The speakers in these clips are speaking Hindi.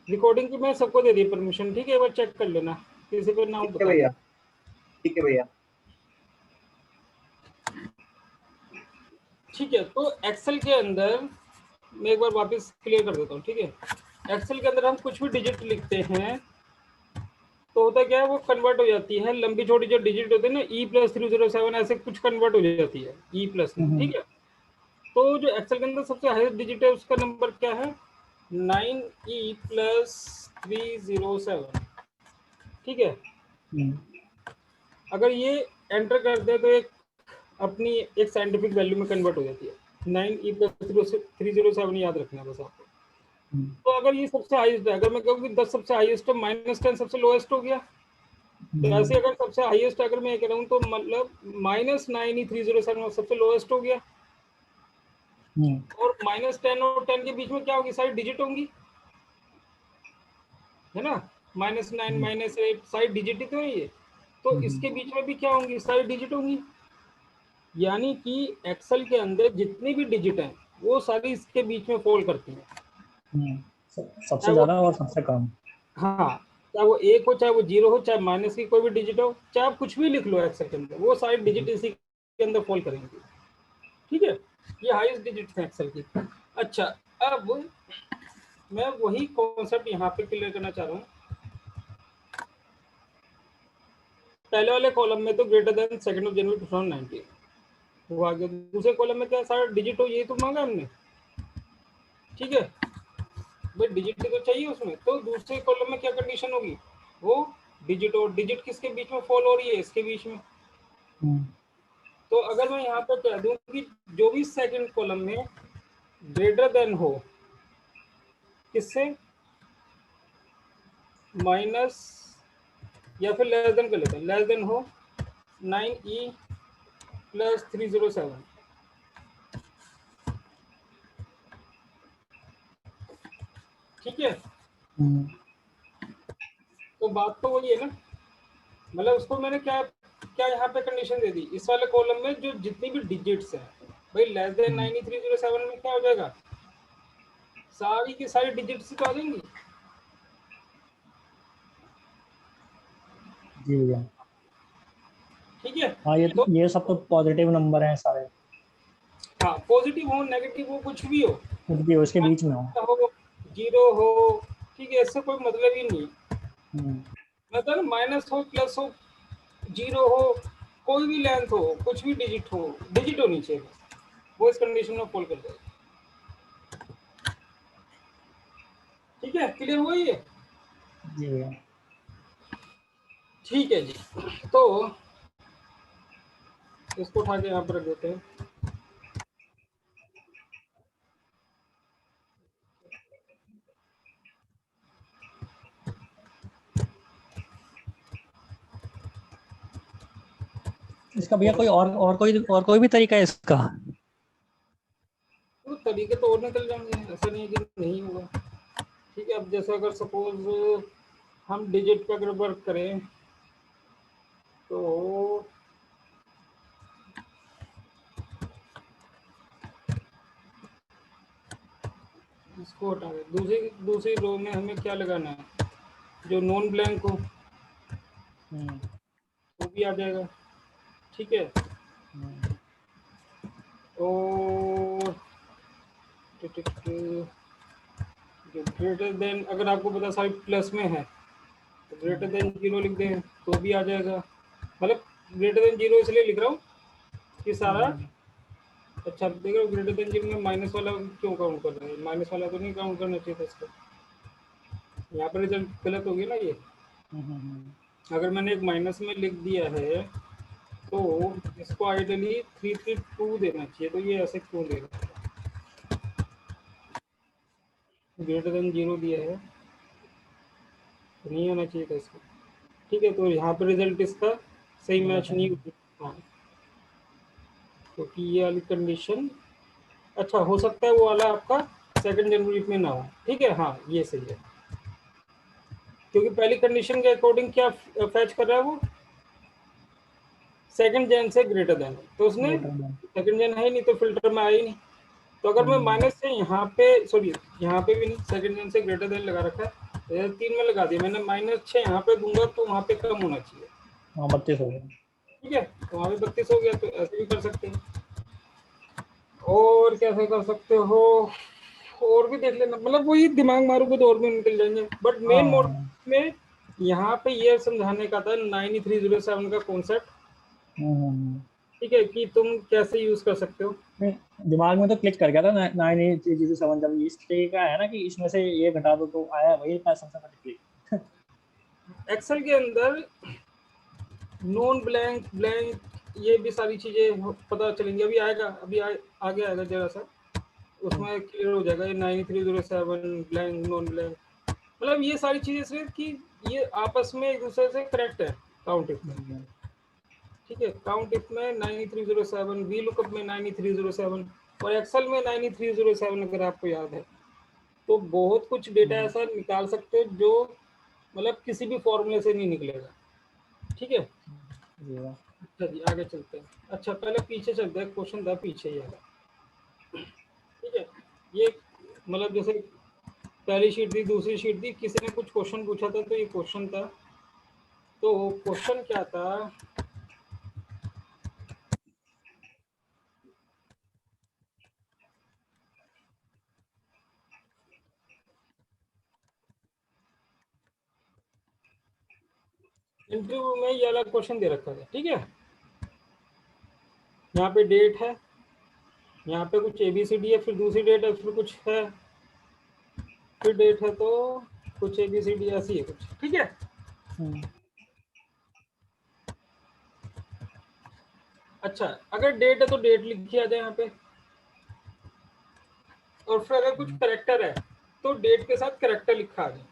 रिकॉर्डिंग की मैं सबको दे दी परमिशन, ठीक है, एक बार चेक कर लेना, किसी को ना हो ठीक है भैया, ठीक है भैया। ठीक है, तो एक्सेल के अंदर मैं एक बार वापस क्लियर कर देता हूँ, ठीक है। एक्सेल के अंदर हम कुछ भी डिजिट लिखते हैं तो होता क्या है, वो कन्वर्ट हो जाती है, लंबी छोटी जो डिजिट होते हैं ना, E+307 ऐसे कुछ कन्वर्ट हो जाती है E+ में, ठीक है। तो जो एक्सेल के अंदर सबसे हाईएस्ट डिजिट है उसका नंबर क्या है, 9E+307, ठीक है। अगर ये एंटर करते हैं तो एक अपनी एक साइंटिफिक वैल्यू में कन्वर्ट हो जाती है, 9E+307 याद रखना बस आपको। तो अगर ये सबसे हाईएस्ट है, अगर मैं कहूँ कि 10 सबसे हाईएस्ट है, -10 सबसे लोएस्ट हो गया, तो ऐसे अगर सबसे हाईएस्ट अगर मैं कह रहा हूँ तो मतलब -9E307 सबसे लोएस्ट हो गया, और -10 और 10 के बीच में क्या होगी, सारी डिजिट होंगी, है ना, -9 -8 सारी डिजिट ही तो है ये, तो इसके बीच में भी क्या होंगी, सारी डिजिट होंगी। यानी कि एक्सेल के अंदर जितनी भी डिजिट हैं वो सारी इसके बीच में फॉल करती हैं, सबसे ज्यादा और सबसे कम। हाँ, चाहे वो 1 हो, चाहे वो 0 हो, चाहे माइनस की कोई भी डिजिट हो, चाहे आप कुछ भी लिख लो एक्सेल के अंदर, वो सारी डिजिट इसी के अंदर फॉल करेंगी, ठीक है। ये हाईएस्ट डिजिट है एक्सेल की। अच्छा, अब मैं वही कॉन्सेप्ट यहाँ पे क्लियर करना चाह रहा हूँ। पहले वाले कॉलम में तो ग्रेटर देन 2 जनवरी 2019 वो आ गया, दूसरे कॉलम में क्या सारा डिजिट हो, ये तो मांगा हमने, ठीक है भाई, डिजिट तो चाहिए उसमें, तो दूसरे कॉलम में क्या कंडीशन होगी, वो डिजिट, और डिजिट किसके बीच में फॉल हो रही है, इसके बीच में। तो अगर मैं यहाँ पे कह दूं कि जो भी सेकंड कॉलम में ग्रेटर देन हो किससे, माइनस या फिर लेस देन कर लेते हैं, लेस देन हो 9E+307, ठीक है। तो बात तो वही है ना, मतलब उसको मैंने क्या क्या यहाँ पे कंडीशन दे दी, इस वाले कॉलम में जो जितनी भी डिजिट्स है भाई, लेस देन 9E307 में क्या हो जाएगा, सारी की सारी डिजिट्स तो आ जाएंगी, जी भैया, ठीक है। हाँ ये सब तो पॉजिटिव नंबर हैं सारे, हाँ, पॉजिटिव हो नेगेटिव हो कुछ भी हो, कुछ भी हो इसके बीच में हो, 0 हो, ठीक है, इससे कोई मतलब ही नहीं, मतलब माइनस हो, प्लस हो, 0 हो, कोई भी लेंथ हो, कुछ भी डिजिट हो, डिजिट होनी चाहिए बस, वो इस कंडीशन में फॉल कर जाएगा, ठीक है। क्लियर हुआ ये? जी भैया। ठीक है जी, तो इसको उठा के यहाँ पर रख देते हैं। इसका भैया कोई और कोई भी तरीका है इसका? तो तरीके तो और निकल जाएंगे, ऐसा नहीं है कि नहीं होगा, ठीक है। अब जैसे अगर सपोज हम डिजिट पे अगर वर्क करें तो इसको हटा दें, दूसरी रो में हमें क्या लगाना है, जो नॉन ब्लैंक हो वो भी आ जाएगा, ठीक है। और जो ग्रेटर देन, अगर आपको पता सारी प्लस में है तो ग्रेटर देन 0 लिख दें तो भी आ जाएगा, मतलब ग्रेटर देन 0 इसलिए लिख रहा हूँ कि सारा, अच्छा देख रहे हो ग्रेटर देन 0 में माइनस वाला क्यों काउंट कर रहे हैं, माइनस वाला तो नहीं काउंट करना चाहिए था इसको, यहाँ पर रिजल्ट गलत हो गया ना ये। अगर मैंने एक माइनस में लिख दिया है तो इसको आइडियली 332 देना चाहिए, तो ये ऐसे क्यों दे रहा है, ग्रेटर देन 0 दिया है तो नहीं होना चाहिए था इसको, ठीक है। तो यहाँ पर रिजल्ट इसका सही मैच नहीं हुआ, क्योंकि ये वाली कंडीशन, अच्छा हो सकता है वो वाला आपका 2 जनवरी में ना हो, ठीक है, हाँ ये सही है, क्योंकि पहली कंडीशन के अकॉर्डिंग क्या फैच कर रहा है वो सेकंड जेन से ग्रेटर देन, तो उसने सेकंड जेन है ही नहीं तो फिल्टर में आया ही नहीं। तो अगर मैं माइनस से यहाँ पे, सॉरी यहाँ पे भी नहीं, सेकंड जेन से ग्रेटर देन लगा रखा है, तो 3 में लगा दिया मैंने, -6 यहाँ पे दूंगा तो वहाँ पे कम होना चाहिए। हाँ 32 हो गया। ठीक है, तो वहाँ पे 32 हो गया, तो ऐसे भी कर सकते हैं। और कैसे कर सकते हो, और भी देख लेना, मतलब वही दिमाग मारोगे तो और भी निकल जाएंगे, बट मेन मोड में यहाँ पे ये समझाने का था 9307 का कॉन्सेप्ट। ठीक है, कि तुम कैसे यूज कर सकते हो। दिमाग में तो क्लिक कर गया था 98307 जब इस तरीके का है ना कि इसमें से ये घटा दो तो आया वही पैसा समझ क्लिक। एक्सेल के अंदर नॉन ब्लैंक, ब्लैंक, ये भी सारी चीजें पता चलेंगी, अभी आएगा, अभी आगे आएगा जरा सा, उसमें क्लियर हो जाएगा ये 9307 ब्लैंक, नॉन ब्लैंक, मतलब ये सारी चीजें सिर्फ कि ये आपस में एक दूसरे से कनेक्ट है काउंट इफ में। ठीक है, काउंट इफ में 9307, वी लुकअप में 9307 और एक्सेल में 9307, अगर आपको याद है तो बहुत कुछ डेटा ऐसा निकाल सकते हो जो मतलब किसी भी फॉर्मूले से नहीं निकलेगा। ठीक है, अच्छा जी आगे चलते हैं। अच्छा पहले पीछे चलते हैं, क्वेश्चन था पीछे ही आएगा। ठीक है, ये मतलब जैसे पहली शीट थी, दूसरी शीट थी, किसी ने कुछ क्वेश्चन पूछा था, तो ये क्वेश्चन था, तो क्वेश्चन क्या था, इंटरव्यू में ये अलग क्वेश्चन दे रखा था। ठीक है, यहाँ पे डेट है, यहाँ पे कुछ ABCD है, फिर दूसरी डेट है, फिर कुछ है, फिर डेट है, तो कुछ ABCD ऐसी है कुछ। ठीक है, अच्छा अगर डेट है तो डेट लिखी आ जाए यहाँ पे, और फिर अगर कुछ करेक्टर है तो डेट के साथ करेक्टर लिखा आ जाए।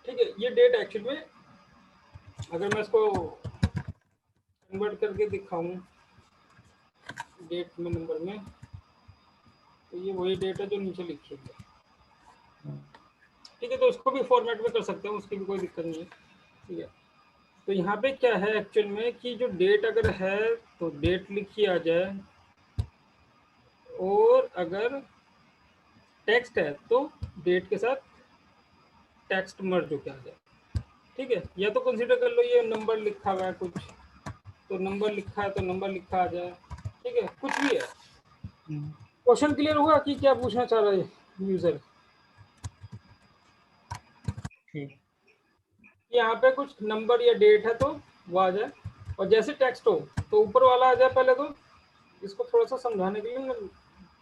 ठीक है, ये डेट एक्चुअल में अगर मैं इसको कन्वर्ट करके दिखाऊं डेट में नंबर में, तो ये वही डेट है जो नीचे लिखी है। ठीक है, तो उसको भी फॉर्मेट में कर सकते हैं, उसकी भी कोई दिक्कत नहीं है। ठीक है, तो यहाँ पे क्या है एक्चुअल में कि जो डेट अगर है तो डेट लिखी आ जाए, और अगर टेक्स्ट है तो डेट के साथ टेक्स्ट मर्ज होके आ जाए। ठीक है, या तो कंसीडर कर लो ये नंबर लिखा हुआ है कुछ, तो नंबर लिखा है तो नंबर लिखा आ जाए। ठीक है, कुछ भी है। क्वेश्चन क्लियर हुआ कि क्या पूछना चाह रहा है यूजर। यहाँ पे कुछ नंबर या डेट है तो वो आ जाए, और जैसे टेक्स्ट हो तो ऊपर वाला आ जाए पहले। तो इसको थोड़ा सा समझाने के लिए मैं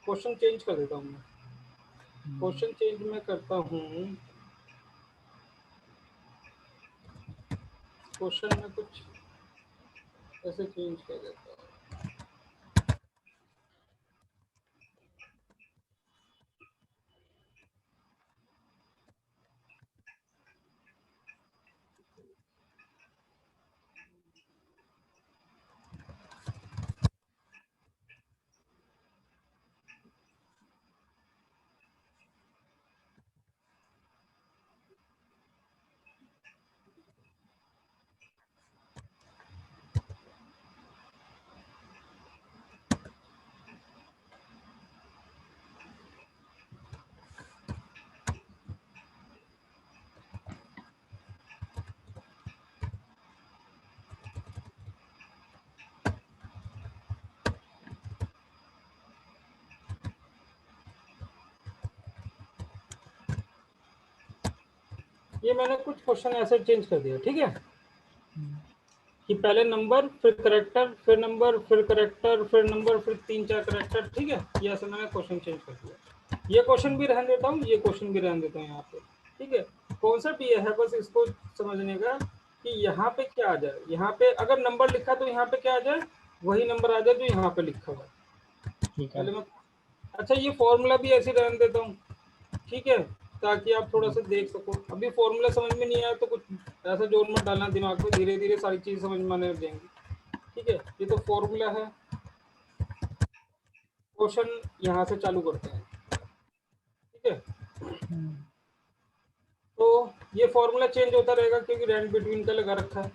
क्वेश्चन चेंज कर देता हूँ। मैं क्वेश्चन चेंज में करता हूँ, क्वेश्चन में कुछ ऐसे चेंज कर देता हूँ। ये मैंने कुछ क्वेश्चन ऐसे चेंज कर दिया। ठीक है, कि पहले नंबर, फिर करेक्टर, फिर नंबर, फिर करेक्टर, फिर नंबर, फिर 3-4 करेक्टर। ठीक है, ये ऐसे मैंने क्वेश्चन चेंज कर दिया। ये क्वेश्चन भी रहने देता हूँ, ये क्वेश्चन भी रहने देता हूँ यहाँ पे। ठीक है, कॉन्सेप्ट ये है बस इसको समझने का कि यहाँ पे क्या आ जाए। यहाँ पे अगर नंबर लिखा तो यहाँ पे क्या आ जाए, वही नंबर आ जाए जो यहाँ पे लिखा हुआ है। पहले मैं, अच्छा ये फॉर्मूला भी ऐसे रहने देता हूँ। ठीक है, ताकि आप थोड़ा सा देख सको। अभी फॉर्मूला समझ में नहीं आया तो कुछ ऐसा जोर मत डालना दिमाग में, धीरे धीरे सारी चीज समझ में आने लग जाएंगी। ठीक है, ये तो फॉर्मूला है। क्वेश्चन यहाँ से चालू करते हैं। ठीक है, तो ये फॉर्मूला चेंज होता रहेगा क्योंकि रैंक बिटवीन का लगा रखा है।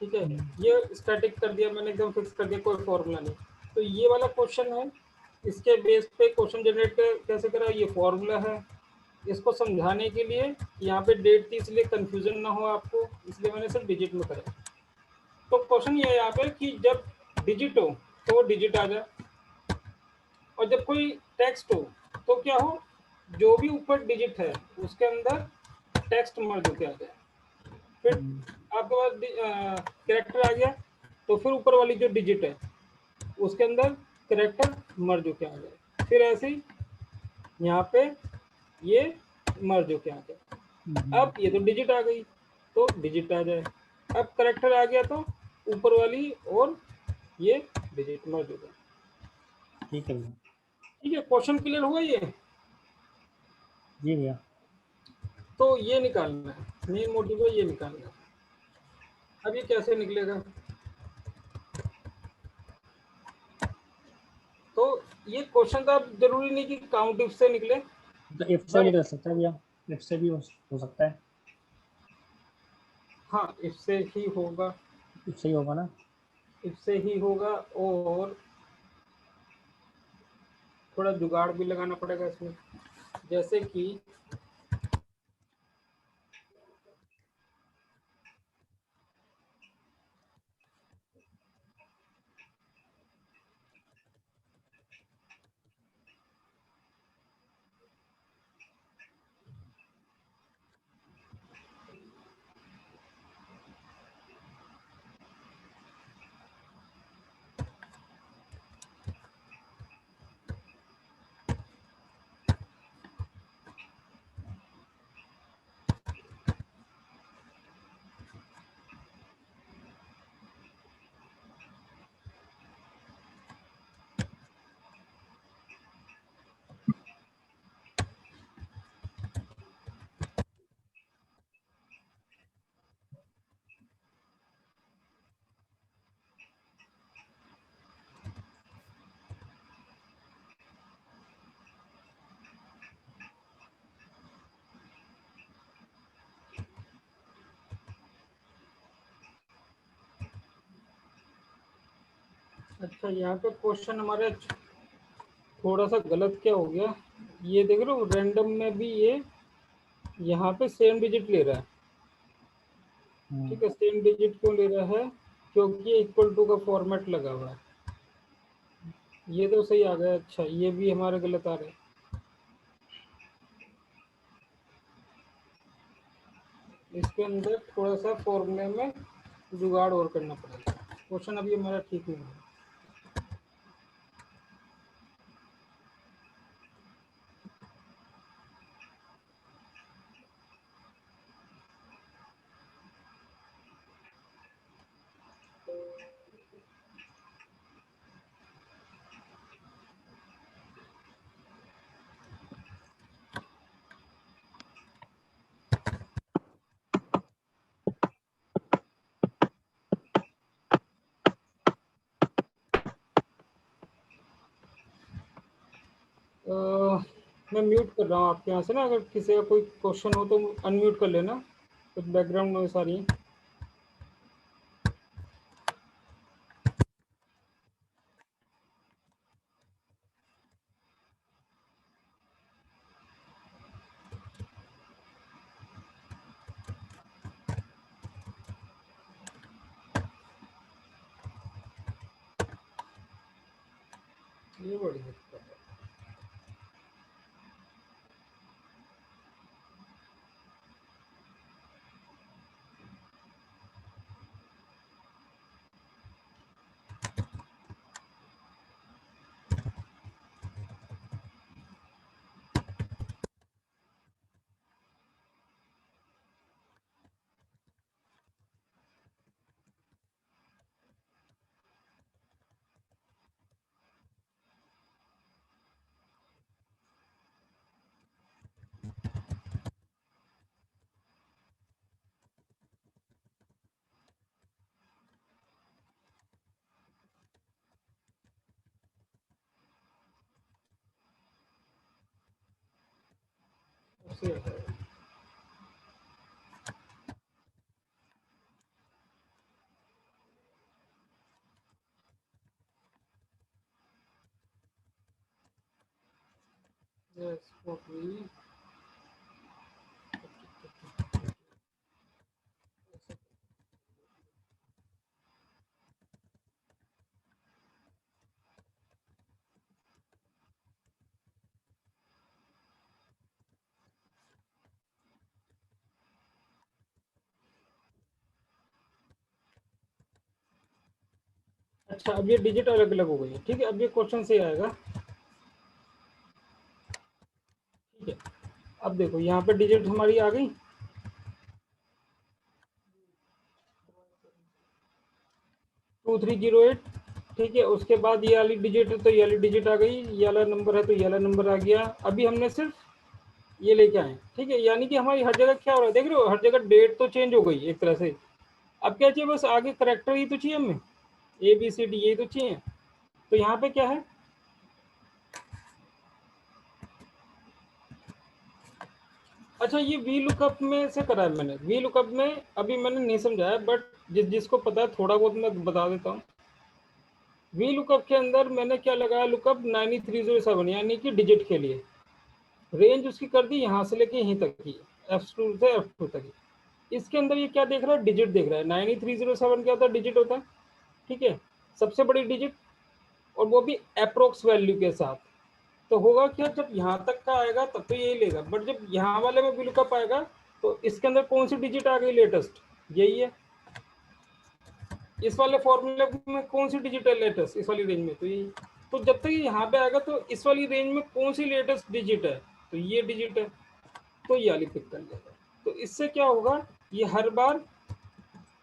ठीक है, ये स्टैटिक कर दिया मैंने, एकदम फिक्स कर दिया, कोई फॉर्मूला नहीं। तो ये वाला क्वेश्चन है, इसके बेस पे क्वेश्चन जनरेट कैसे करा, ये फॉर्मूला है। इसको समझाने के लिए यहाँ पे डेट थी, इसलिए कंफ्यूजन ना हो आपको, इसलिए मैंने सिर्फ डिजिट में करा। तो क्वेश्चन ये है यहाँ पे कि जब डिजिट हो तो वो डिजिट आ जाए, और जब कोई टेक्स्ट हो तो क्या हो, जो भी ऊपर डिजिट है उसके अंदर टेक्स्ट मर्ज होके आ जाए। फिर आपके पास कैरेक्टर आ गया, तो फिर ऊपर वाली जो डिजिट है उसके अंदर कैरेक्टर मर्ज होके आ जाए। फिर ऐसे ही यहाँ पे ये मर्ज होके आ जाए। अब ये तो डिजिट आ गई तो डिजिट आ जाए, अब कैरेक्टर आ गया तो ऊपर वाली और ये डिजिट मर्ज हो जाए। ठीक है भैया। ठीक है, क्वेश्चन क्लियर हुआ ये? जी भैया। तो ये निकालना है, मेन मोटिव है ये निकालना है। अब ये कैसे निकलेगा, तो ये क्वेश्चन तो अब जरूरी नहीं कि काउंट इफ से निकले, तो इफ से भी निकल सकता है भैया, इफ से भी हो सकता है। हाँ इफ से ही होगा, इफ से ही होगा ना। इफ से ही होगा, और थोड़ा जुगाड़ भी लगाना पड़ेगा इसमें, जैसे कि अच्छा यहाँ पे क्वेश्चन हमारे थोड़ा सा गलत क्या हो गया, ये देख रहे हो रैंडम में भी ये यहाँ पे सेम डिजिट ले रहा है। ठीक है, सेम डिजिट क्यों ले रहा है, क्योंकि इक्वल टू का फॉर्मेट लगा हुआ है। ये तो सही आ गया, अच्छा ये भी हमारे गलत आ रहे हैं। इसके अंदर थोड़ा सा फॉर्मूले में जुगाड़ और करना पड़ेगा, क्वेश्चन अभी हमारा ठीक नहीं है। मैं म्यूट कर रहा हूँ आपके यहाँ से ना, अगर किसी का कोई क्वेश्चन हो तो अनम्यूट कर लेना, कुछ बैकग्राउंड नॉइस आ रही है। ये बड़ी दिक्कत है। ऐसे आता है। Yes, okay. अच्छा, अब ये डिजिट अलग अलग हो गई है, ठीक है। अब ये क्वेश्चन से आएगा, ठीक है। अब देखो यहाँ पे डिजिट हमारी आ गई, 2308, ठीक है। उसके बाद ये वाली डिजिट है तो ये वाली डिजिट आ गई, ये वाला नंबर है तो ये वाला नंबर आ गया। अभी हमने सिर्फ ये लेके आए, ठीक है। यानी कि हमारी हर जगह क्या हो रहा है, देख रहे हो, हर जगह डेट तो चेंज हो गई एक तरह से। अब क्या चाहिए, बस आगे करेक्टर ही तो चाहिए हमें, ABCD यही तो चाहिए। तो यहाँ पे क्या है, अच्छा ये वी लुकअप में से करा है मैंने। वी लुकअप में अभी मैंने नहीं समझाया, बट जिसको पता है थोड़ा बहुत मैं बता देता हूँ। वी लुकअप के अंदर मैंने क्या लगाया, लुकअप 9307, यानी कि डिजिट के लिए रेंज उसकी कर दी यहाँ से लेके यहीं तक की, F2 से F2 तक की। इसके अंदर ये क्या देख रहा है, डिजिट देख रहा है। 9307 क्या होता है, डिजिट होता है, ठीक है, सबसे बड़ी डिजिट, और वो भी अप्रोक्स वैल्यू के साथ। तो होगा क्या, जब यहाँ तक का आएगा तब तो यही लेगा, बट जब यहाँ वाले में वी लुकअप आएगा तो इसके अंदर कौन सी डिजिट आ गई लेटेस्ट, यही है। इस वाले फॉर्मूले में कौन सी डिजिट है लेटेस्ट इस वाली रेंज में, तो यही। तो जब तक ये यहाँ पे आएगा तो इस वाली रेंज में कौन सी लेटेस्ट डिजिट है, तो ये डिजिट है, तो ये वाली पिक कर लेगा। तो इससे क्या होगा, ये हर बार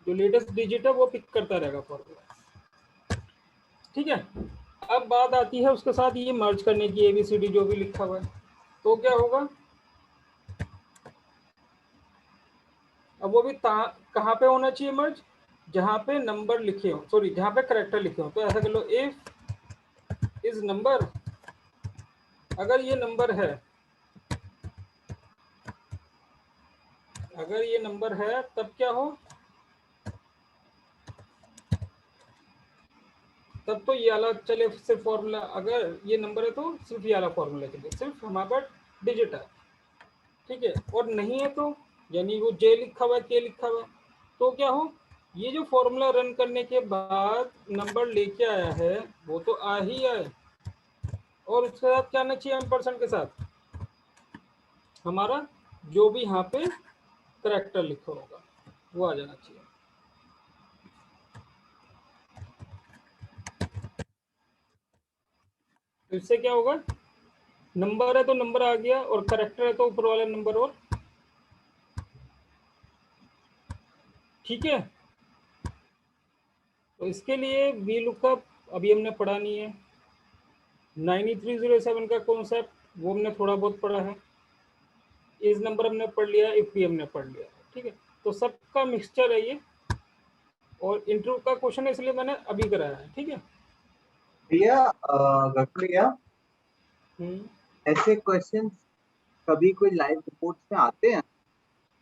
जो लेटेस्ट डिजिट है वो पिक करता रहेगा फॉर्मूला, ठीक है। अब बात आती है उसके साथ ये मर्ज करने की, ABCD जो भी लिखा हुआ है, तो क्या होगा, अब वो भी कहाँ पे होना चाहिए मर्ज, जहाँ पे नंबर लिखे हो, सॉरी जहाँ पे करेक्टर लिखे हो। तो ऐसा कर लो, इफ इज नंबर, अगर ये नंबर है, अगर ये नंबर है तब क्या हो, तब तो ये वाला चले सिर्फ फॉर्मूला, अगर ये नंबर है तो सिर्फ ये वाला फॉर्मूला चले, सिर्फ हमारे पास डिजिट है, ठीक है। और नहीं है तो, यानी वो J लिखा हुआ है, K लिखा हुआ है, तो क्या हो, ये जो फॉर्मूला रन करने के बाद नंबर लेके आया है वो तो आ ही आए, और उसके साथ क्या आना चाहिए, एम्परसेंड के साथ हमारा जो भी यहाँ पे करेक्टर लिखा होगा वो आ जाना चाहिए। तो इससे क्या होगा, नंबर है तो नंबर आ गया, और करेक्टर है तो ऊपर वाला नंबर, और ठीक है। तो इसके लिए वी लुकअप अभी हमने पढ़ा नहीं है, 9307 का कॉन्सेप्ट वो हमने थोड़ा बहुत पढ़ा है, इस नंबर हमने पढ़ लिया, इफ भी हमने पढ़ लिया, ठीक है। तो सबका मिक्सचर है ये, और इंटरव्यू का क्वेश्चन है इसलिए मैंने अभी कराया है, ठीक है। भैया गौतम भैया, ऐसे क्वेश्चंस कभी कोई लाइव रिपोर्ट्स में आते हैं,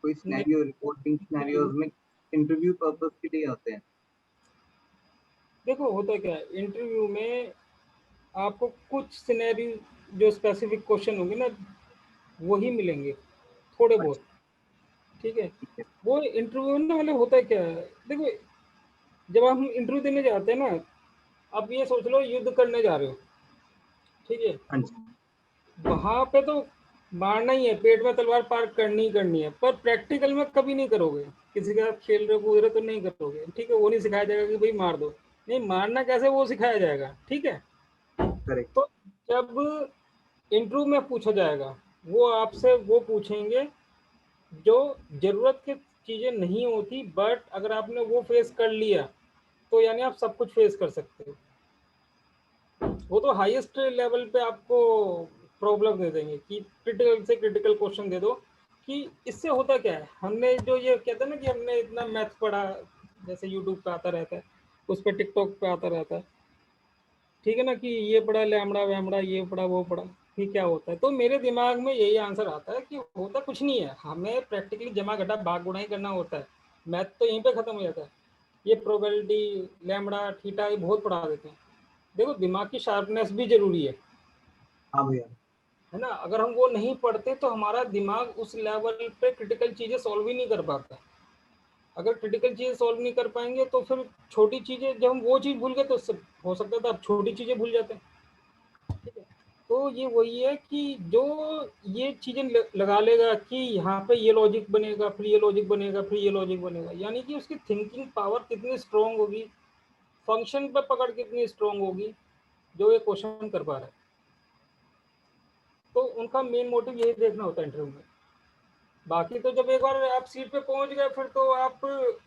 कोई नहीं, सिनेरियो रिपोर्टिंग सिनेरियोज में इंटरव्यू पर्पस के लिए होते हैं? देखो होता क्या है इंटरव्यू में, आपको कुछ सिनेरियो जो स्पेसिफिक क्वेश्चन होंगे ना वही मिलेंगे, थोड़े बहुत, अच्छा, ठीक है। ठीक है। वो इंटरव्यू ना मतलब होता है क्या है, देखो जब हम इंटरव्यू देने जाते हैं ना, अब ये सोच लो युद्ध करने जा रहे हो, ठीक है। हाँ जी, वहां पे तो मारना ही है, पेट में तलवार पार करनी ही करनी है, पर प्रैक्टिकल में कभी नहीं करोगे, किसी के साथ खेल रहे हो कूद रहे हो तो नहीं करोगे, ठीक है। वो नहीं सिखाया जाएगा कि भाई मार दो, नहीं, मारना कैसे वो सिखाया जाएगा, ठीक है। करेक्ट। तो जब इंटरव्यू में पूछा जाएगा, वो आपसे वो पूछेंगे जो जरूरत की चीजें नहीं होती, बट अगर आपने वो फेस कर लिया तो यानी आप सब कुछ फेस कर सकते हो। वो तो हाईएस्ट लेवल पे आपको प्रॉब्लम दे देंगे कि क्रिटिकल से क्रिटिकल क्वेश्चन दे दो। कि इससे होता क्या है, हमने जो ये कहते हैं ना कि हमने इतना मैथ पढ़ा, जैसे यूट्यूब पे आता रहता है, उस पर टिकटॉक पे आता रहता है, ठीक है ना, कि ये पढ़ा लैमड़ा वैमड़ा, ये पढ़ा वो पढ़ा, फिर क्या होता है। तो मेरे दिमाग में यही आंसर आता है कि होता कुछ नहीं है, हमें प्रैक्टिकली जमा घटा भाग गुणा ही करना होता है, मैथ तो यहीं पे खत्म हो जाता है। ये प्रोबेबिलिटी लैमड़ा थीटा ये बहुत पढ़ा देते हैं। देखो दिमाग की शार्पनेस भी जरूरी है, हाँ भैया, है ना। अगर हम वो नहीं पढ़ते तो हमारा दिमाग उस लेवल पे क्रिटिकल चीजें सॉल्व ही नहीं कर पाता। अगर क्रिटिकल चीजें सॉल्व नहीं कर पाएंगे तो फिर छोटी चीजें, जब हम वो चीज भूल गए तो उससे हो सकता था आप छोटी चीजें भूल जाते हैं। ठीक है, तो ये वही है कि जो ये चीजें लगा लेगा कि यहाँ पे ये लॉजिक बनेगा, फिर ये लॉजिक बनेगा, फिर ये लॉजिक बनेगा, यानी कि उसकी थिंकिंग पावर कितनी स्ट्रांग होगी, फंक्शन पे पकड़ कितनी स्ट्रांग होगी, जो ये क्वेश्चन कर पा रहा है। तो उनका मेन मोटिव यही देखना होता है इंटरव्यू में। बाकी तो जब एक बार आप सीट पे पहुंच गए फिर तो आप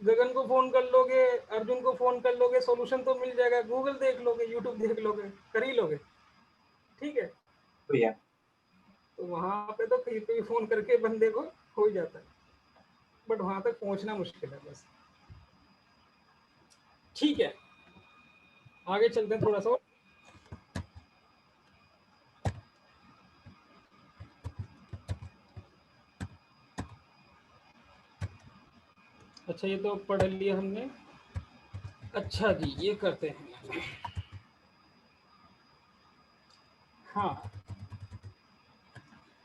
गगन को फोन कर लोगे, अर्जुन को फोन कर लोगे, सॉल्यूशन तो मिल जाएगा, गूगल देख लोगे, यूट्यूब देख लोगे, कर ही लोगे। ठीक है, तो या तो वहां पे तो कहीं पे भी फोन करके बंदे को हो ही जाता है, बट वहां तक पहुंचना मुश्किल है बस। ठीक है, आगे चलते हैं थोड़ा सा। अच्छा, ये तो पढ़ लिया हमने। अच्छा जी, ये करते हैं। हाँ,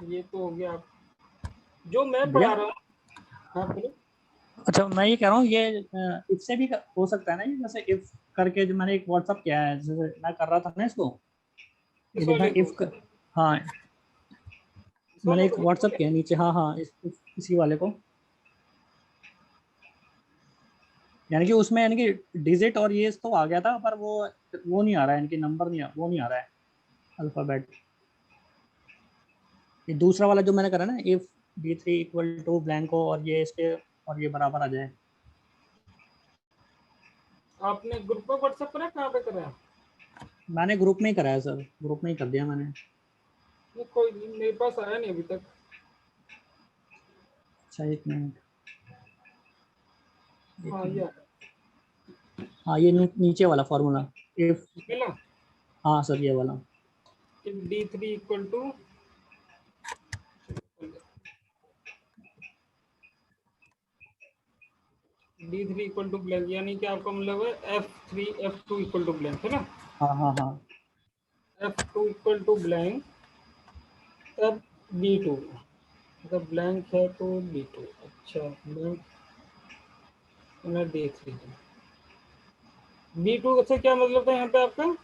ये तो हो गया जो मैं भैया पढ़ा रहा हूँ। हाँ बोलो। अच्छा, मैं ये कह रहा हूँ ये इफ से भी हो सकता है ना, ये जैसे इफ करके जो मैंने एक व्हाट्सअप किया है, जैसे मैं कर रहा था ना इसको, ये इस देखना वाले को, इफ हाँ, इस मैंने वाले एक को। व्हाट्सअप किया नीचे, हाँ हाँ, इसी वाले को, यानी कि उसमें यानी कि डिजिट और ये तो आ गया था, पर वो नहीं आ रहा है, यानी कि नंबर नहीं वो नहीं आ रहा है, अल्फाबेट। ये दूसरा वाला जो मैंने करा ना, if b3 equal to Blanco और ये इसके और ये बराबर आ जाए। आपने ग्रुप में व्हाट्सएप करा, कहाँ पे करा? मैंने ग्रुप में ही कराया सर, ग्रुप में ही कर दिया मैंने। ये कोई मेरे पास आया नहीं अभी तक। अच्छा एक मिनट, एक हाँ, ये मिनट। आया। हाँ ये नीचे वाला फॉर्मूला, इफ, मिला। हाँ सर ये वाला। If d3 equal to d3 equal to blank, यानी कि आपका मतलब है f3 f2 equal to blank, है ना। हाँ हाँ हाँ f2 इक्वल टू ब्लैंक, तब b2, अगर ब्लैंक है तो b2। अच्छा, ब्लैंक d3, b2 से क्या मतलब था यहाँ पे आपका?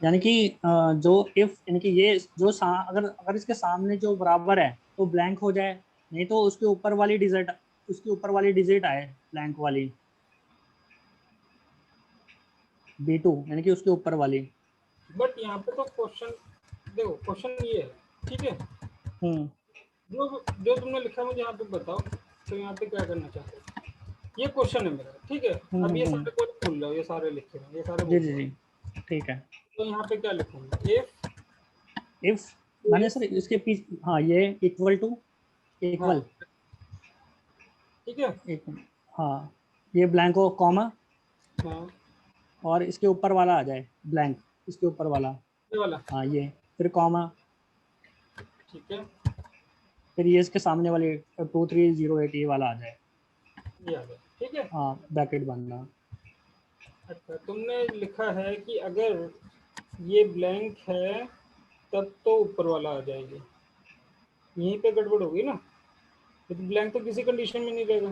यानी कि जो इफ यानी कि ये जो अगर अगर इसके सामने जो बराबर है तो ब्लैंक हो जाए, नहीं तो उसके ऊपर वाली डिजिट, उसके ऊपर वाली डिजिट आए ब्लैंक वाली, b2 यानी कि उसके ऊपर वाली। बट यहाँ पे तो क्वेश्चन देखो, क्वेश्चन ये है, ठीक है। हम्म जो जो तुमने लिखा मुझे यहाँ पे बताओ, तो यहाँ पे क्या करना चाहते हो? ये क्वेश्चन है मेरा, ठीक है। अब ये हम्म। सारे को भूल जाओ, ये सारे लिखे हैं, ये सारे जी भूल जी जाओ। जी, ठीक है। तो यहाँ पे क्या लिखूंगा? इफ, इफ मैंने सर इसके पीछे, हाँ ये इक्वल टू, हाँ, इक्वल, ठीक है। एक, हाँ ये ब्लैंक हो कॉमा, हाँ, और इसके ऊपर वाला आ जाए ब्लैंक, इसके ऊपर वाला, ये वाला, हाँ ये, फिर कॉमा, ठीक है। फिर ये इसके सामने वाले 2308 ये वाला आ जाए, ये आ गया, ठीक है। हाँ ब्रैकेट बनना। अच्छा, तुमने लिखा है कि अगर ये ब्लैंक है तब तो ऊपर वाला आ जाएगी, यहीं पे गड़बड़ होगी ना। तो ब्लैंक तो किसी कंडीशन में नहीं रहेगा।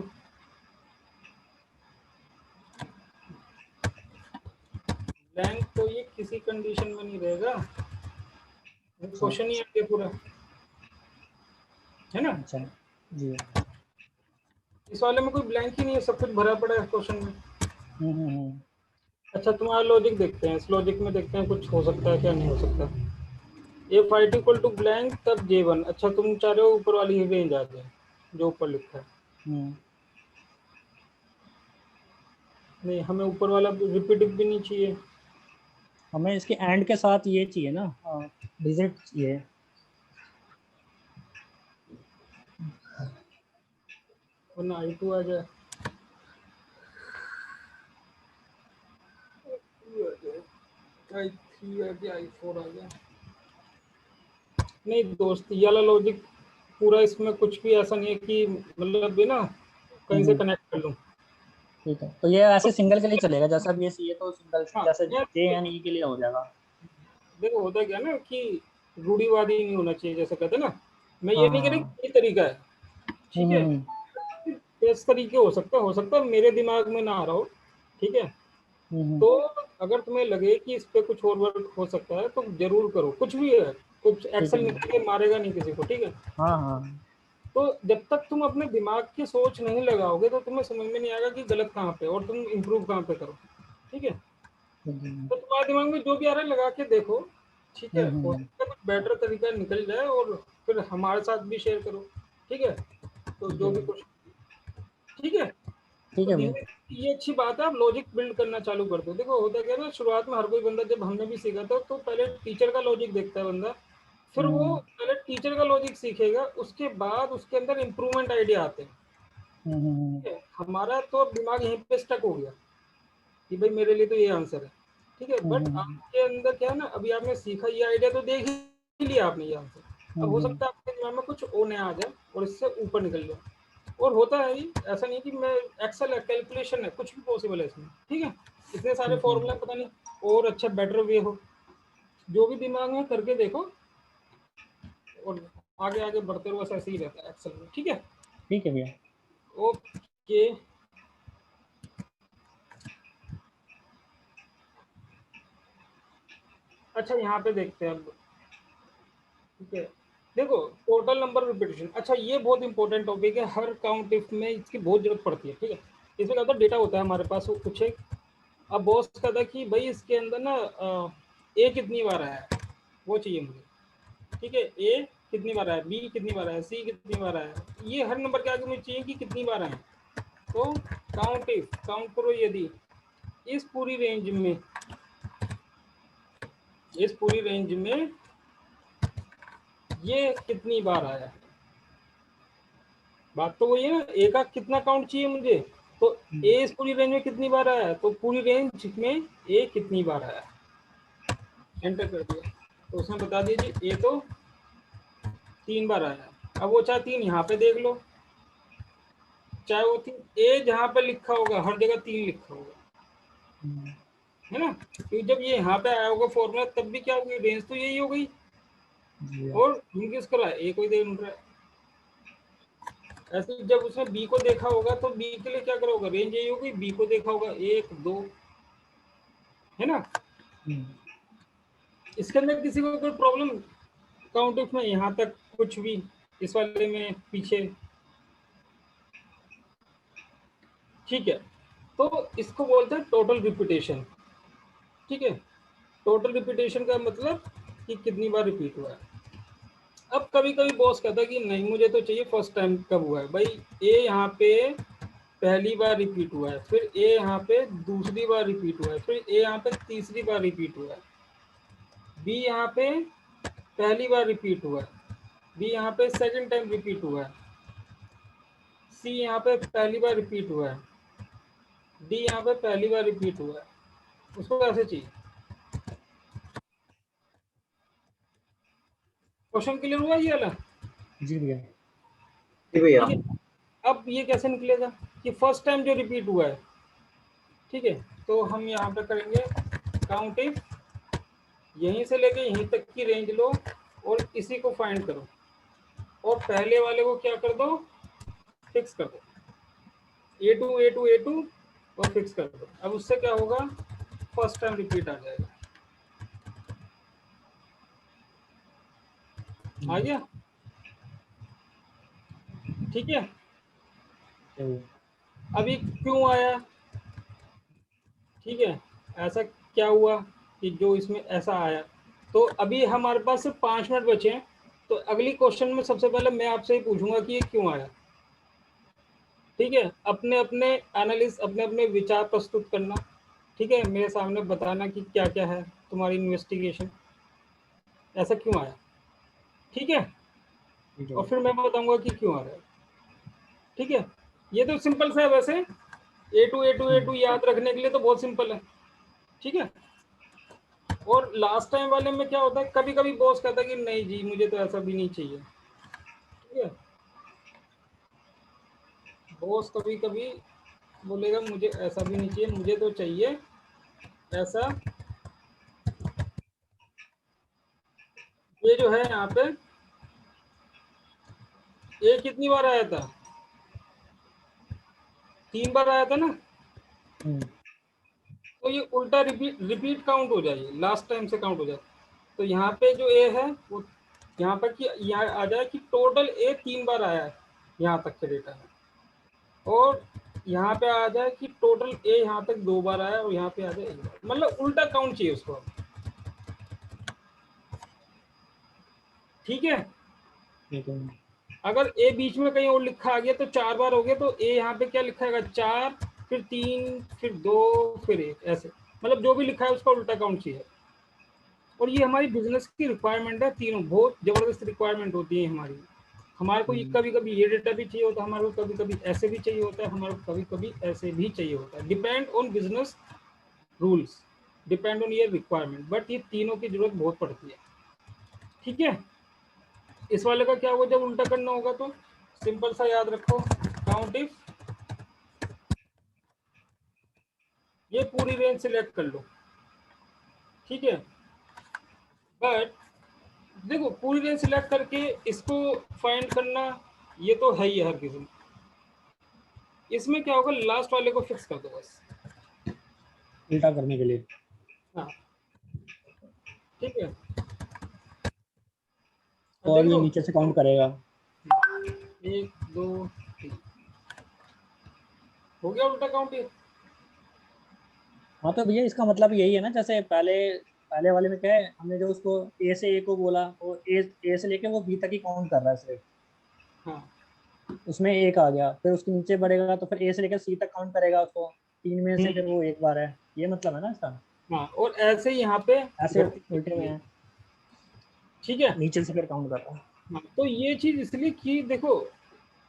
ब्लैंक तो ये किसी कंडीशन में नहीं रहेगा, अच्छा क्वेश्चन ही है पूरा, है ना। अच्छा जी। इस वाले में कोई ब्लैंक ही नहीं है, सब कुछ भरा पड़ा है क्वेश्चन में। हम्म। अच्छा, तुम्हारा लॉजिक देखते हैं, इस लॉजिक में देखते हैं कुछ हो सकता है क्या नहीं हो सकता। If I equal to blank तब J1। अच्छा, तुम चाह रहे हो ऊपर वाली ही रेंज आ जाए जो ऊपर लिखा है। हम्म। नहीं, हमें ऊपर वाला रिपीटिव भी नहीं चाहिए। हमें इसके एंड के साथ ये चाहिए ना, डिजिट चाहिए। वरना I2 आ जाए, I3 आ जाए, I4 आ जाए। नहीं दोस्त, ये वाला लॉजिक पूरा, इसमें कुछ भी ऐसा नहीं है कि मतलब भी ना कहीं से हम्म, कनेक्ट कर लूँ। ठीक है, तो ये ऐसे सिंगल के लिए चलेगा, जैसा भी ये चाहिए तो सिंगल, हाँ, जैसे यार जे एंड ई के लिए हो जाएगा। देखो होता क्या है ना कि रूढ़िवादी नहीं होना चाहिए, जैसे कहते हैं ना। मैं ये नहीं कह रही कि ये तरीका है, ठीक है, इस तरीके हो सकता है मेरे दिमाग में ना आ रहा हो, ठीक है। तो अगर तुम्हें लगे कि इस पे कुछ और वर्क हो सकता है तो जरूर करो, कुछ भी है, कुछ एक्सेल निकल के मारेगा नहीं किसी को, ठीक है। तो जब तक तुम अपने दिमाग की सोच नहीं लगाओगे तो तुम्हें समझ में नहीं आएगा कि गलत कहाँ पे और तुम इम्प्रूव कहाँ पे करो, ठीक है। तो तुम्हारे दिमाग में जो भी आ रहा है लगा के देखो, ठीक है, हो सकता है कुछ बेटर तरीका निकल जाए और फिर हमारे साथ भी शेयर करो, ठीक है। तो जो भी कुछ, ठीक है। ठीक तो है धीमे भैया। ये अच्छी बात है, आप लॉजिक बिल्ड करना चालू कर दो। देखो होता क्या है ना, शुरुआत में हर कोई बंदा, जब हमने भी सीखा था तो पहले टीचर का लॉजिक देखता है बंदा, फिर वो पहले टीचर का लॉजिक सीखेगा, उसके बाद उसके अंदर इम्प्रूवमेंट आइडिया आते हैं, ठीक है। हमारा तो दिमाग यहीं पे स्टक हो गया कि भाई मेरे लिए तो ये आंसर है, ठीक है। बट आपके अंदर क्या है ना, अभी आपने सीखा, ये आइडिया तो देख ही लिया आपने ये आंसर, अब हो सकता है आपके दिमाग में कुछ और नया आ जाए और इससे ऊपर निकल जाए। और होता है ही, ऐसा नहीं कि मैं एक्सेल है, कैलकुलेशन है, कुछ भी पॉसिबल है इसमें, ठीक है। इतने सारे फॉर्मूला पता नहीं और अच्छा बेटर वे हो, जो भी दिमाग में करके देखो और आगे आगे बढ़ते रहो, ऐसा ही रहता है एक्सेल में, ठीक है। ठीक है भैया। ओके, अच्छा यहाँ पे देखते हैं अब, ठीक है। देखो टोटल नंबर रिपीटेशन, अच्छा ये बहुत इंपॉर्टेंट टॉपिक है, हर काउंट इफ में इसकी बहुत जरूरत पड़ती है, ठीक है। इसमें क्या होता है, डेटा होता है हमारे पास वो कुछ एक, अब बॉस कहता कि भाई इसके अंदर ना ए कितनी बार आया है, वो चाहिए मुझे, ठीक है। ए कितनी बार आया, बी कितनी बार आया, सी कितनी बार आया, ये हर नंबर के आगे मुझे चाहिए कि कितनी बार आए। तो काउंट करो, यदि इस पूरी रेंज में, ये कितनी बार आया, बात तो वही है ना, ए का कितना काउंट चाहिए मुझे, तो ए इस पूरी रेंज में कितनी बार आया, तो पूरी रेंज में ए कितनी बार आया, एंटर कर दिया तो उसने बता दिया जी ए तो 3 बार आया। अब वो चाहे 3 यहाँ पे देख लो, चाहे वो 3 ए जहाँ पे लिखा होगा हर जगह 3 लिखा होगा, है ना, क्योंकि जब ये यहाँ पे आया होगा फॉर्मूला तब भी क्या होगी, रेंज तो यही हो गई, और ढूंढ किस कर रहा है, ए को ही ढूंढ रहा है। ऐसे जब उसने बी को देखा होगा तो बी के लिए क्या करा होगा, रेंज यही होगी, बी को देखा होगा 1 2, है ना। इसके अंदर किसी को कोई प्रॉब्लम काउंट ऑफ में, यहाँ तक कुछ भी, इस वाले में पीछे, ठीक है। तो इसको बोलते हैं टोटल रिपीटेशन, ठीक है। टोटल रिपीटेशन का मतलब कि कितनी बार रिपीट हुआ है। अब कभी कभी बॉस कहता है कि नहीं मुझे तो चाहिए फर्स्ट टाइम कब हुआ है, भाई ए यहाँ पे पहली बार रिपीट हुआ है, फिर ए यहाँ पे दूसरी बार रिपीट हुआ है, फिर ए यहाँ पे तीसरी बार रिपीट हुआ है, बी यहाँ पे पहली बार रिपीट हुआ है, बी यहाँ पे सेकंड टाइम रिपीट हुआ है, सी यहाँ पे पहली बार रिपीट हुआ है, डी यहाँ पे पहली बार रिपीट हुआ है, उसको कैसे चाहिए। क्वेश्चन क्लियर हुआ ये वाला? जी भैया। जी भैया। ठीक है। अब ये कैसे निकलेगा कि फर्स्ट टाइम जो रिपीट हुआ है, ठीक है। तो हम यहाँ पे करेंगे काउंट इफ, यहीं से लेके यहीं तक की रेंज लो और इसी को फाइंड करो और पहले वाले को क्या कर दो, फिक्स कर दो, A2 और फिक्स कर दो। अब उससे क्या होगा, फर्स्ट टाइम रिपीट आ जाएगा, आ गया, ठीक है। अभी क्यों आया, ठीक है, ऐसा क्या हुआ कि जो इसमें ऐसा आया। तो अभी हमारे पास सिर्फ 5 मिनट बचे हैं, तो अगली क्वेश्चन में सबसे पहले मैं आपसे ही पूछूंगा कि ये क्यों आया, ठीक है। अपने अपने एनालिस्ट, अपने अपने विचार प्रस्तुत करना, ठीक है, मेरे सामने बताना कि क्या क्या है तुम्हारी इन्वेस्टिगेशन, ऐसा क्यों आया, ठीक है। और फिर मैं बताऊंगा कि क्यों आ रहा है, ठीक है। ये तो सिंपल सा है वैसे, A2 याद रखने के लिए तो बहुत सिंपल है, ठीक है। और लास्ट टाइम वाले में क्या होता है, कभी कभी बॉस कहता है कि नहीं जी मुझे तो ऐसा भी नहीं चाहिए, ठीक है। बॉस कभी कभी बोलेगा मुझे ऐसा भी नहीं चाहिए, मुझे तो चाहिए ऐसा, ये जो है यहाँ पे ये कितनी बार आया था, 3 बार आया था ना, तो ये उल्टा रिपीट काउंट हो जाए, लास्ट टाइम से काउंट हो जाए। तो यहाँ पे जो ए है वो यहाँ पर कि यहाँ आ जाए कि टोटल ए 3 बार आया है यहाँ तक के डेटा है, और यहाँ पे आ जाए कि टोटल ए यहाँ तक 2 बार आया और यहाँ पे आ जाए 1 बार, मतलब उल्टा काउंट चाहिए उसको। ठीक है, ठीक है। अगर ए बीच में कहीं और लिखा आ गया तो 4 बार हो गया, तो ए यहाँ पे क्या लिखा है, 4 फिर 3 फिर 2 फिर 1, ऐसे मतलब जो भी लिखा है उसका उल्टा काउंट चाहिए। और ये हमारी बिजनेस की रिक्वायरमेंट है, तीनों बहुत जबरदस्त रिक्वायरमेंट होती है हमारी। हमारे को कभी कभी ये डेटा भी चाहिए होता है, हमारे को कभी कभी ऐसे भी चाहिए होता है, हमारे को कभी कभी ऐसे भी चाहिए होता है, depend on business rules, depend on your requirement, but ये तीनों की जरूरत बहुत पड़ती है। ठीक है, इस वाले का क्या होगा जब उल्टा करना होगा, तो सिंपल सा याद रखो, काउंट इफ, ये पूरी रेंज सिलेक्ट कर लो। ठीक है, बट देखो पूरी रेंज सिलेक्ट करके इसको फाइंड करना ये तो है ही हर किसी में। इसमें क्या होगा, लास्ट वाले को फिक्स कर दो बस, उल्टा करने के लिए। हाँ ठीक है, और ये देखो नीचे से काउंट करेगा। 1 2 3 हो गया उल्टा काउंट ये। हाँ तो भैया इसका मतलब यही है ना, जैसे पहले पहले वाले में क्या है, हमने जो उसको ए से ए को बोला, वो ए से लेके वो बी तक ही काउंट कर रहा है सिर्फ, हाँ उसमें एक आ गया, फिर उसके नीचे बढ़ेगा तो फिर ए से लेकर सी तक काउंट करेगा उसको, 3 में से फिर वो एक बार है, ये मतलब है ना इसका। हाँ, और ऐसे ही यहाँ पे ऐसे उल्टे में है, ठीक है। नीचे से फिर काउंट कर रहा है। हाँ, तो ये चीज इसलिए कि देखो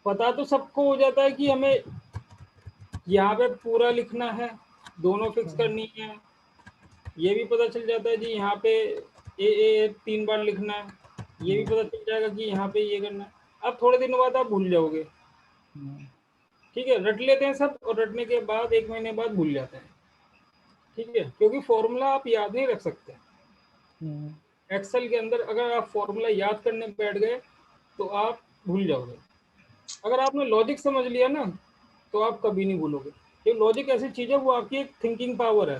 पता तो सबको हो जाता है कि हमें यहाँ पे पूरा लिखना है, दोनों फिक्स करनी है, ये भी पता चल जाता है जी यहाँ पे ए 3 बार लिखना है, ये भी पता चल जाएगा कि यहाँ पे ये करना है। अब थोड़े दिनों बाद आप भूल जाओगे, ठीक है, रट लेते हैं सब, और रटने के बाद 1 महीने बाद भूल जाते हैं। ठीक है, क्योंकि फॉर्मूला आप याद नहीं रख सकते। एक्सेल के अंदर अगर आप फॉर्मूला याद करने बैठ गए तो आप भूल जाओगे। अगर आपने लॉजिक समझ लिया ना तो आप कभी नहीं भूलोगे। ये लॉजिक ऐसी चीज है, वो आपकी एक थिंकिंग पावर है।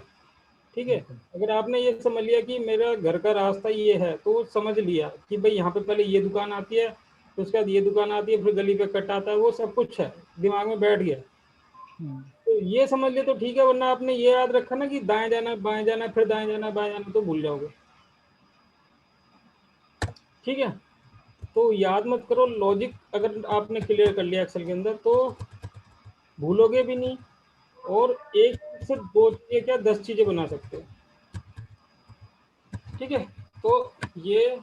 ठीक है, अगर आपने ये समझ लिया कि मेरा घर का रास्ता ये है, तो समझ लिया कि भाई यहाँ पे पहले ये दुकान आती है, तो उसके बाद ये दुकान आती है, फिर गली पे कट आता है, वो सब कुछ है दिमाग में बैठ गया। तो ये समझ लिया तो ठीक है, वरना आपने ये याद रखा ना कि दाएं जाना बाएं जाना फिर दाएं जाना बाएं जाना, तो भूल जाओगे। ठीक है, तो याद मत करो, लॉजिक अगर आपने क्लियर कर लिया एक्सेल के अंदर तो भूलोगे भी नहीं, और एक से 2 चीजें क्या 10 चीजें बना सकते हो। ठीक है, तो ये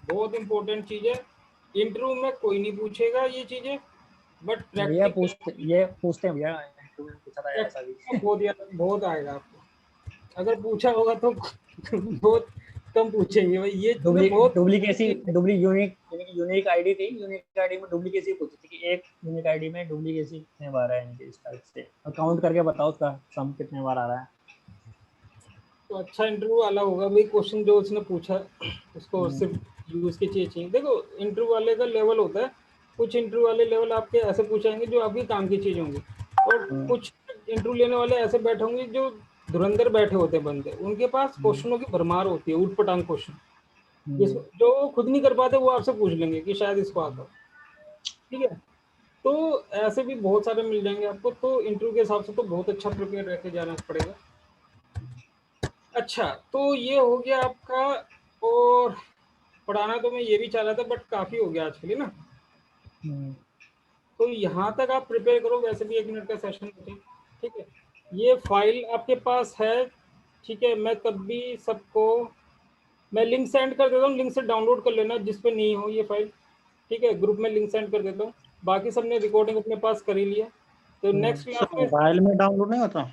बहुत इंपॉर्टेंट चीज है। इंटरव्यू में कोई नहीं पूछेगा ये चीजें, बट भैया प्रैक्टिकल पूछते हैं भैया, पूछा था ऐसा भी। बहुत आएगा आपको, अगर पूछा होगा तो बहुत कम पूछेंगे भाई, ये बहुत यूनिक आईडी थी, यूनिक आईडी में डुप्लीकेसी पूछी थी कि एक यूनिक आईडी में डुप्लीकेसी कितने बार है, इनके इस टाइप से, और काउंट करके बताओ उसका सम कितने बार आ रहा है। तो अच्छा इंटरव्यू वाला होगा भाई, क्वेश्चन जो उसने पूछा उसको सिर्फ यूज की चीज चाहिए। देखो इंटरव्यू वाले का लेवल होता है, कुछ इंटरव्यू वाले लेवल आपके ऐसे पूछाएंगे जो आपकी काम की चीज होंगी, और कुछ इंटरव्यू लेने वाले ऐसे बैठे होंगे जो धुरंधर बैठे होते हैं बंदे, उनके पास क्वेश्चनों की भरमार होती है, ऊटपटांग क्वेश्चन जो वो खुद नहीं कर पाते, वो आपसे पूछ लेंगे कि शायद इसको आता हो। ठीक है, तो ऐसे भी बहुत सारे मिल जाएंगे आपको, तो इंटरव्यू के हिसाब से तो बहुत अच्छा प्रिपेयर रह के जाना पड़ेगा। अच्छा, तो ये हो गया आपका, और पढ़ाना तो मैं ये भी चाह रहा था बट काफी हो गया आज के लिए ना, तो यहाँ तक आप प्रिपेयर करो, वैसे भी 1 मिनट का सेशन है। ठीक है, ये फाइल आपके पास है, ठीक है, मैं तब भी सबको मैं लिंक सेंड कर देता हूँ, लिंक से डाउनलोड कर लेना जिस पे नहीं हो ये फाइल। ठीक है, ग्रुप में लिंक सेंड कर देता हूँ, बाकी सबने रिकॉर्डिंग अपने पास कर ही लिया, तो नेक्स्ट क्लास में मोबाइल में डाउनलोड नहीं होता,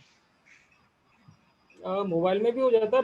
मोबाइल में भी हो जाता है।